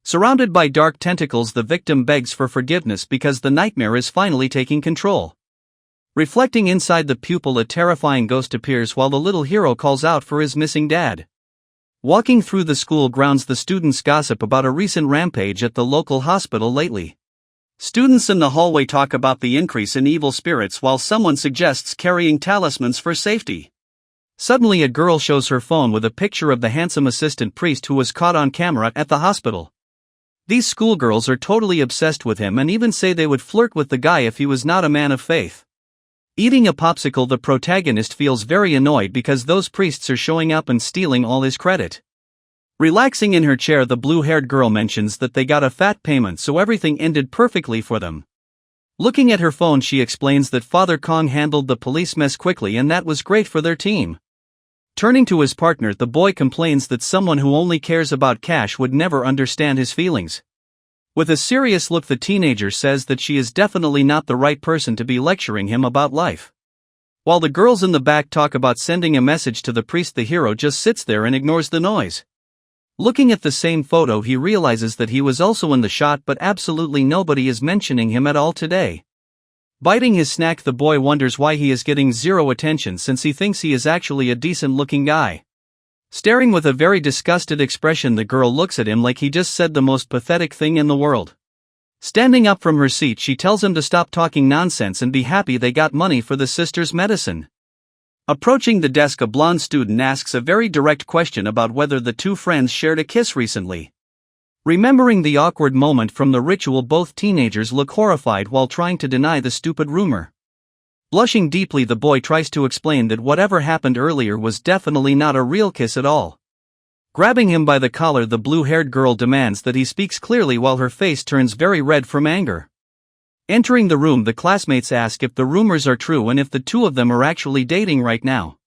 Surrounded by dark tentacles, the victim begs for forgiveness because the nightmare is finally taking control. Reflecting inside the pupil, a terrifying ghost appears while the little hero calls out for his missing dad. Walking through the school grounds, the students gossip about a recent rampage at the local hospital lately. Students in the hallway talk about the increase in evil spirits while someone suggests carrying talismans for safety. Suddenly a girl shows her phone with a picture of the handsome assistant priest who was caught on camera at the hospital. These schoolgirls are totally obsessed with him and even say they would flirt with the guy if he was not a man of faith. Eating a popsicle, the protagonist feels very annoyed because those priests are showing up and stealing all his credit. Relaxing in her chair, the blue-haired girl mentions that they got a fat payment so everything ended perfectly for them. Looking at her phone, she explains that Father Kong handled the police mess quickly and that was great for their team. Turning to his partner, the boy complains that someone who only cares about cash would never understand his feelings. With a serious look, the teenager says that she is definitely not the right person to be lecturing him about life. While the girls in the back talk about sending a message to the priest, the hero just sits there and ignores the noise. Looking at the same photo, he realizes that he was also in the shot, but absolutely nobody is mentioning him at all today. Biting his snack, the boy wonders why he is getting zero attention since he thinks he is actually a decent-looking guy. Staring with a very disgusted expression, the girl looks at him like he just said the most pathetic thing in the world. Standing up from her seat, she tells him to stop talking nonsense and be happy they got money for the sister's medicine. Approaching the desk, a blonde student asks a very direct question about whether the two friends shared a kiss recently. Remembering the awkward moment from the ritual, both teenagers look horrified while trying to deny the stupid rumor. Blushing deeply, the boy tries to explain that whatever happened earlier was definitely not a real kiss at all. Grabbing him by the collar, the blue-haired girl demands that he speaks clearly while her face turns very red from anger. Entering the room, the classmates ask if the rumors are true and if the two of them are actually dating right now.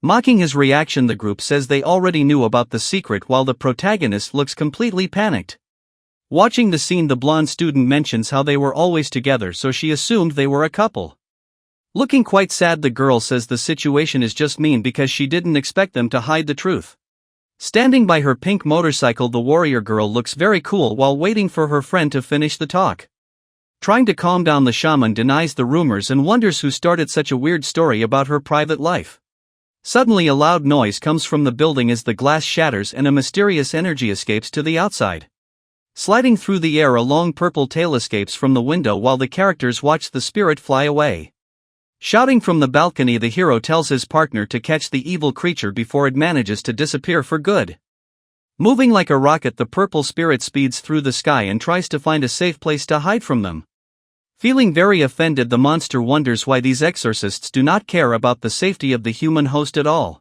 Mocking his reaction, the group says they already knew about the secret while the protagonist looks completely panicked. Watching the scene, the blonde student mentions how they were always together, so she assumed they were a couple. Looking quite sad, the girl says the situation is just mean because she didn't expect them to hide the truth. Standing by her pink motorcycle, the warrior girl looks very cool while waiting for her friend to finish the talk. Trying to calm down, the shaman denies the rumors and wonders who started such a weird story about her private life. Suddenly a loud noise comes from the building as the glass shatters and a mysterious energy escapes to the outside. Sliding through the air, a long purple tail escapes from the window while the characters watch the spirit fly away. Shouting from the balcony, the hero tells his partner to catch the evil creature before it manages to disappear for good. Moving like a rocket, the purple spirit speeds through the sky and tries to find a safe place to hide from them. Feeling very offended, the monster wonders why these exorcists do not care about the safety of the human host at all.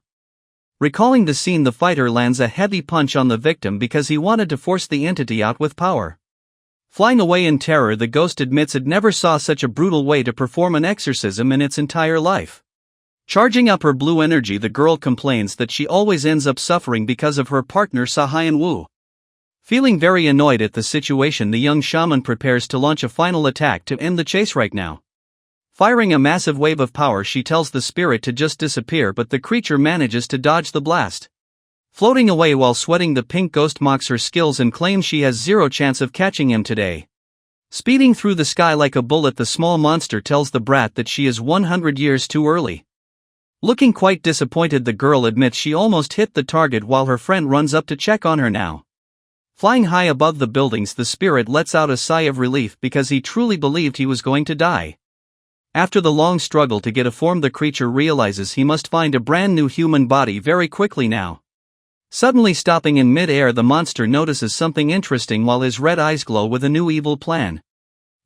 Recalling the scene, the fighter lands a heavy punch on the victim because he wanted to force the entity out with power. Flying away in terror, the ghost admits it never saw such a brutal way to perform an exorcism in its entire life. Charging up her blue energy, the girl complains that she always ends up suffering because of her partner Sahyun Woo. Feeling very annoyed at the situation, the young shaman prepares to launch a final attack to end the chase right now. Firing a massive wave of power, she tells the spirit to just disappear, but the creature manages to dodge the blast. Floating away while sweating, the pink ghost mocks her skills and claims she has zero chance of catching him today. Speeding through the sky like a bullet, the small monster tells the brat that she is 100 years too early. Looking quite disappointed, the girl admits she almost hit the target while her friend runs up to check on her now. Flying high above the buildings, the spirit lets out a sigh of relief because he truly believed he was going to die. After the long struggle to get a form, the creature realizes he must find a brand new human body very quickly now. Suddenly stopping in mid-air, the monster notices something interesting while his red eyes glow with a new evil plan.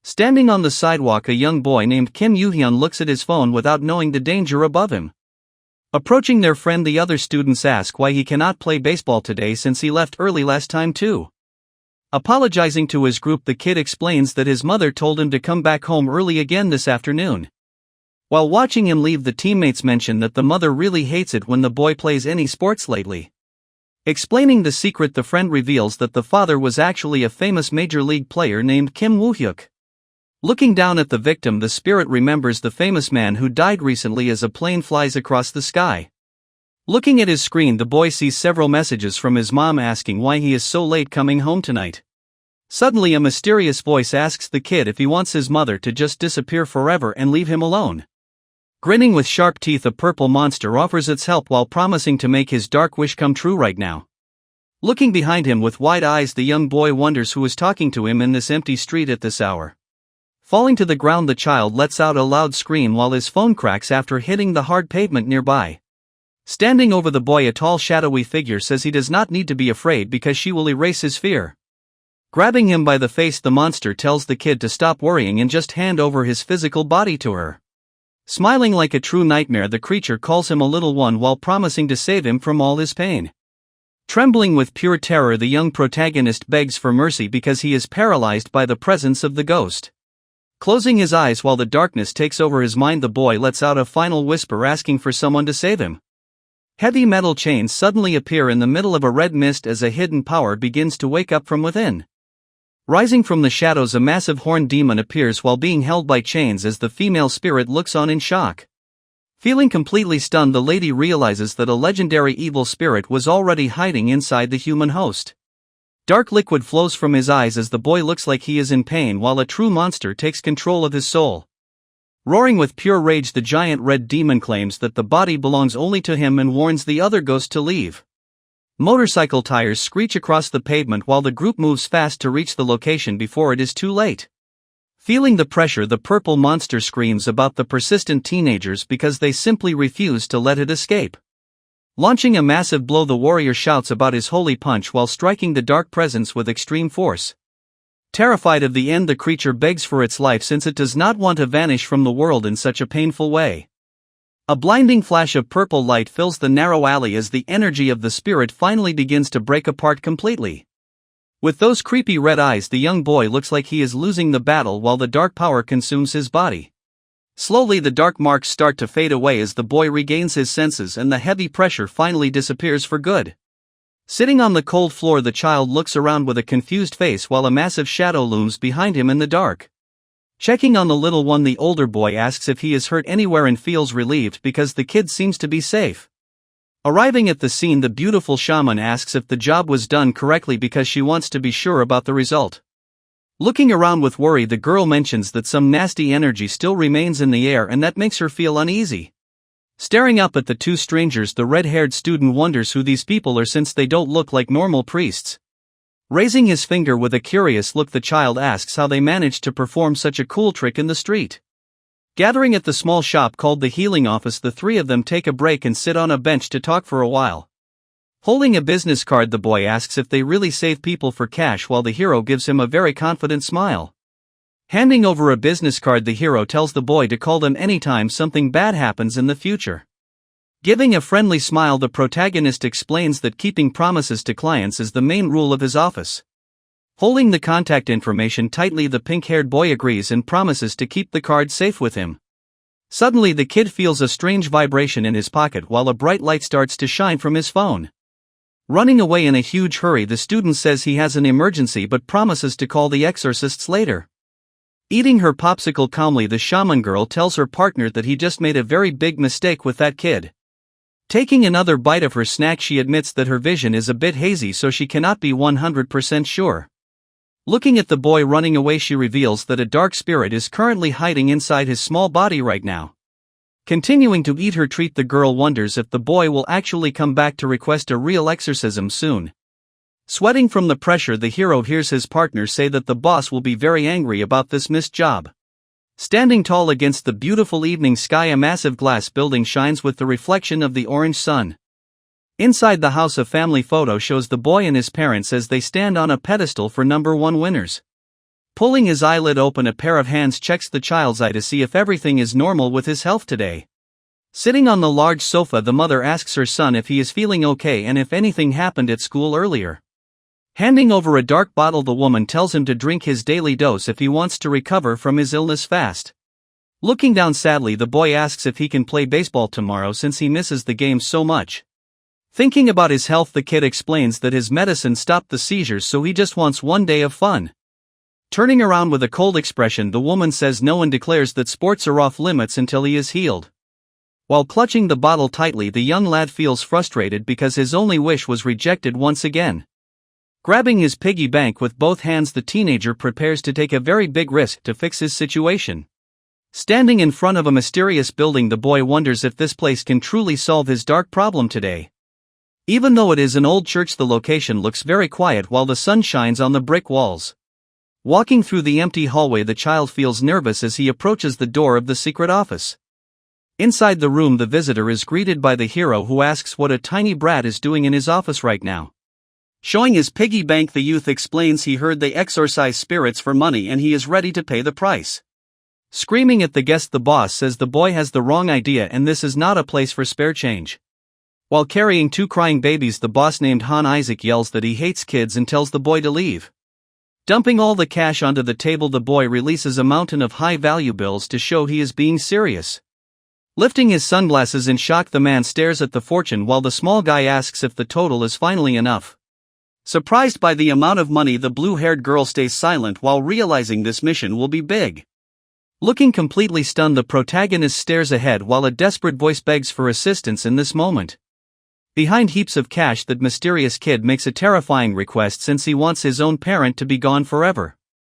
Standing on the sidewalk, a young boy named Kim Yoo-hyun looks at his phone without knowing the danger above him. Approaching their friend, the other students ask why he cannot play baseball today since he left early last time too. Apologizing to his group, the kid explains that his mother told him to come back home early again this afternoon. While watching him leave, the teammates mention that the mother really hates it when the boy plays any sports lately. Explaining the secret, the friend reveals that the father was actually a famous major league player named Kim Woo-hyuk. Looking down at the victim, the spirit remembers the famous man who died recently as a plane flies across the sky. Looking at his screen, the boy sees several messages from his mom asking why he is so late coming home tonight. Suddenly a mysterious voice asks the kid if he wants his mother to just disappear forever and leave him alone. Grinning with sharp teeth, a purple monster offers its help while promising to make his dark wish come true right now. Looking behind him with wide eyes, the young boy wonders who is talking to him in this empty street at this hour. Falling to the ground, the child lets out a loud scream while his phone cracks after hitting the hard pavement nearby. Standing over the boy, a tall shadowy figure says he does not need to be afraid because she will erase his fear. Grabbing him by the face, the monster tells the kid to stop worrying and just hand over his physical body to her. Smiling like a true nightmare, the creature calls him a little one while promising to save him from all his pain. Trembling with pure terror, the young protagonist begs for mercy because he is paralyzed by the presence of the ghost. Closing his eyes while the darkness takes over his mind, the boy lets out a final whisper asking for someone to save him. Heavy metal chains suddenly appear in the middle of a red mist as a hidden power begins to wake up from within. Rising from the shadows, a massive horned demon appears while being held by chains as the female spirit looks on in shock. Feeling completely stunned, the lady realizes that a legendary evil spirit was already hiding inside the human host. Dark liquid flows from his eyes as the boy looks like he is in pain while a true monster takes control of his soul. Roaring with pure rage, the giant red demon claims that the body belongs only to him and warns the other ghost to leave. Motorcycle tires screech across the pavement while the group moves fast to reach the location before it is too late. Feeling the pressure, the purple monster screams about the persistent teenagers because they simply refuse to let it escape. Launching a massive blow, the warrior shouts about his holy punch while striking the dark presence with extreme force. Terrified of the end, the creature begs for its life since it does not want to vanish from the world in such a painful way. A blinding flash of purple light fills the narrow alley as the energy of the spirit finally begins to break apart completely. With those creepy red eyes, the young boy looks like he is losing the battle while the dark power consumes his body. Slowly the dark marks start to fade away as the boy regains his senses and the heavy pressure finally disappears for good. Sitting on the cold floor, the child looks around with a confused face while a massive shadow looms behind him in the dark. Checking on the little one, the older boy asks if he is hurt anywhere and feels relieved because the kid seems to be safe. Arriving at the scene, the beautiful shaman asks if the job was done correctly because she wants to be sure about the result. Looking around with worry, the girl mentions that some nasty energy still remains in the air and that makes her feel uneasy. Staring up at the two strangers, the red-haired student wonders who these people are since they don't look like normal priests. Raising his finger with a curious look, the child asks how they managed to perform such a cool trick in the street. Gathering at the small shop called the healing office, the three of them take a break and sit on a bench to talk for a while. Holding a business card, the boy asks if they really save people for cash while the hero gives him a very confident smile. Handing over a business card, the hero tells the boy to call them anytime something bad happens in the future. Giving a friendly smile, the protagonist explains that keeping promises to clients is the main rule of his office. Holding the contact information tightly, the pink-haired boy agrees and promises to keep the card safe with him. Suddenly the kid feels a strange vibration in his pocket while a bright light starts to shine from his phone. Running away in a huge hurry, the student says he has an emergency but promises to call the exorcists later. Eating her popsicle calmly, the shaman girl tells her partner that he just made a very big mistake with that kid. Taking another bite of her snack, she admits that her vision is a bit hazy, so she cannot be 100% sure. Looking at the boy running away, she reveals that a dark spirit is currently hiding inside his small body right now. Continuing to eat her treat, the girl wonders if the boy will actually come back to request a real exorcism soon. Sweating from the pressure, the hero hears his partner say that the boss will be very angry about this missed job. Standing tall against the beautiful evening sky, a massive glass building shines with the reflection of the orange sun. Inside the house, a family photo shows the boy and his parents as they stand on a pedestal for #1 winners. Pulling his eyelid open, a pair of hands checks the child's eye to see if everything is normal with his health today. Sitting on the large sofa, the mother asks her son if he is feeling okay and if anything happened at school earlier. Handing over a dark bottle, the woman tells him to drink his daily dose if he wants to recover from his illness fast. Looking down sadly, the boy asks if he can play baseball tomorrow since he misses the game so much. Thinking about his health, the kid explains that his medicine stopped the seizures, so he just wants one day of fun. Turning around with a cold expression, the woman says no and declares that sports are off limits until he is healed. While clutching the bottle tightly, the young lad feels frustrated because his only wish was rejected once again. Grabbing his piggy bank with both hands, the teenager prepares to take a very big risk to fix his situation. Standing in front of a mysterious building, the boy wonders if this place can truly solve his dark problem today. Even though it is an old church, the location looks very quiet while the sun shines on the brick walls. Walking through the empty hallway, the child feels nervous as he approaches the door of the secret office. Inside the room, the visitor is greeted by the hero, who asks what a tiny brat is doing in his office right now. Showing his piggy bank, the youth explains he heard they exorcise spirits for money and he is ready to pay the price. Screaming at the guest, the boss says the boy has the wrong idea and this is not a place for spare change. While carrying two crying babies, the boss named Han Isaac yells that he hates kids and tells the boy to leave. Dumping all the cash onto the table, the boy releases a mountain of high-value bills to show he is being serious. Lifting his sunglasses in shock, the man stares at the fortune while the small guy asks if the total is finally enough. Surprised by the amount of money, the blue-haired girl stays silent while realizing this mission will be big. Looking completely stunned, the protagonist stares ahead while a desperate voice begs for assistance in this moment. Behind heaps of cash, that mysterious kid makes a terrifying request since he wants his own parent to be gone forever.